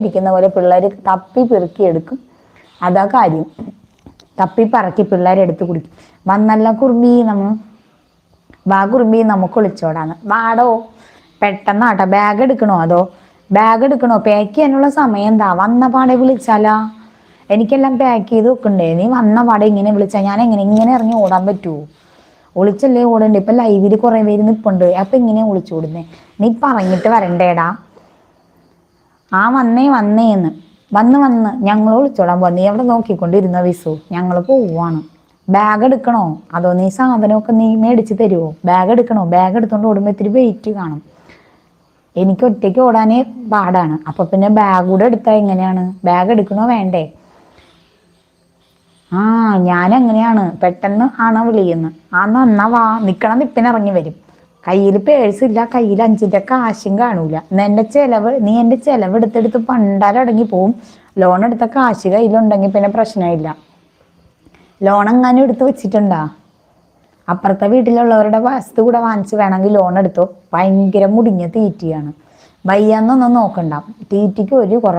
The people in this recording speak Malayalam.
ഇരിക്കുന്ന പോലെ പിള്ളേർ തപ്പി പെറുക്കി എടുക്കും. അതാ കാര്യം. തപ്പി പറക്കി പിള്ളേരെടുത്ത് കുടിക്കും. വന്നല്ല കുറുമ്പി വാ കുറുമ്പി നമുക്ക് ഒളിച്ചോടാന്ന്. വാടോ പെട്ടെന്നാട്ടോ. ബാഗ് എടുക്കണോ? ബാഗ് എടുക്കണോ? പാക്ക് ചെയ്യാനുള്ള സമയം എന്താ? വന്ന പാടെ വിളിച്ചാലാ? എനിക്കെല്ലാം പാക്ക് ചെയ്ത് വെക്കണ്ടേ? നീ വന്ന പാടെ ഇങ്ങനെ വിളിച്ചാൽ ഞാൻ ഇങ്ങനെ ഇറങ്ങി ഓടാൻ പറ്റുമോ? ഒളിച്ചല്ലേ ഓടണ്ടേ? ഇപ്പൊ ലൈവില് കുറെ പേര് നിപ്പുണ്ട്. അപ്പൊ ഇങ്ങനെ ഒളിച്ചോടുന്നേ? നീ പറഞ്ഞിട്ട് വരണ്ടേടാ. ആ വന്നേന്ന് വന്ന് ഞങ്ങൾ ഒളിച്ചോടാൻ പോവാ. നീ അവിടെ നോക്കിക്കൊണ്ടിരുന്ന വിസു, ഞങ്ങൾ പോവാണ്. ബാഗ് എടുക്കണോ? അതോ നീ സാധനമൊക്കെ നീ മേടിച്ച് തരുമോ? ബാഗ് എടുക്കണോ? ബാഗ് എടുത്തോണ്ട് ഓടുമ്പോ ഇത്തിരി വെയിറ്റ് കാണും. എനിക്ക് ഒറ്റയ്ക്ക് ഓടാനേ പാടാണ്. അപ്പൊ പിന്നെ ബാഗ് കൂടെ എടുത്താൽ എങ്ങനെയാണ്? ബാഗ് എടുക്കണോ വേണ്ടേ? ഞാൻ എങ്ങനെയാണ് പെട്ടെന്ന് ആണ് വിളിയുന്നത്. എന്നാ വാ. നിപ്പിനിറങ്ങി വരും. കയ്യിൽ പേഴ്സില്ല, കയ്യിൽ 5 കാശും കാണൂല. നീ എന്റെ ചെലവ് എടുത്തെടുത്ത് പണ്ടാലടങ്ങി പോവും. ലോൺ എടുത്ത കാശ് കയ്യിലുണ്ടെങ്കിൽ പിന്നെ പ്രശ്നമില്ല. ലോൺ എങ്ങാനും എടുത്ത് വെച്ചിട്ടുണ്ടാ? അപ്പുറത്തെ വീട്ടിലുള്ളവരുടെ വസ്തു കൂടെ വാങ്ങിച്ച് വേണമെങ്കിൽ ലോൺ എടുത്തോ. ഭയങ്കര മുടിഞ്ഞ തീറ്റിയാണ്. വയ്യാന്നൊന്നും നോക്കണ്ട. തീറ്റിക്ക് ഒരു കുറവ്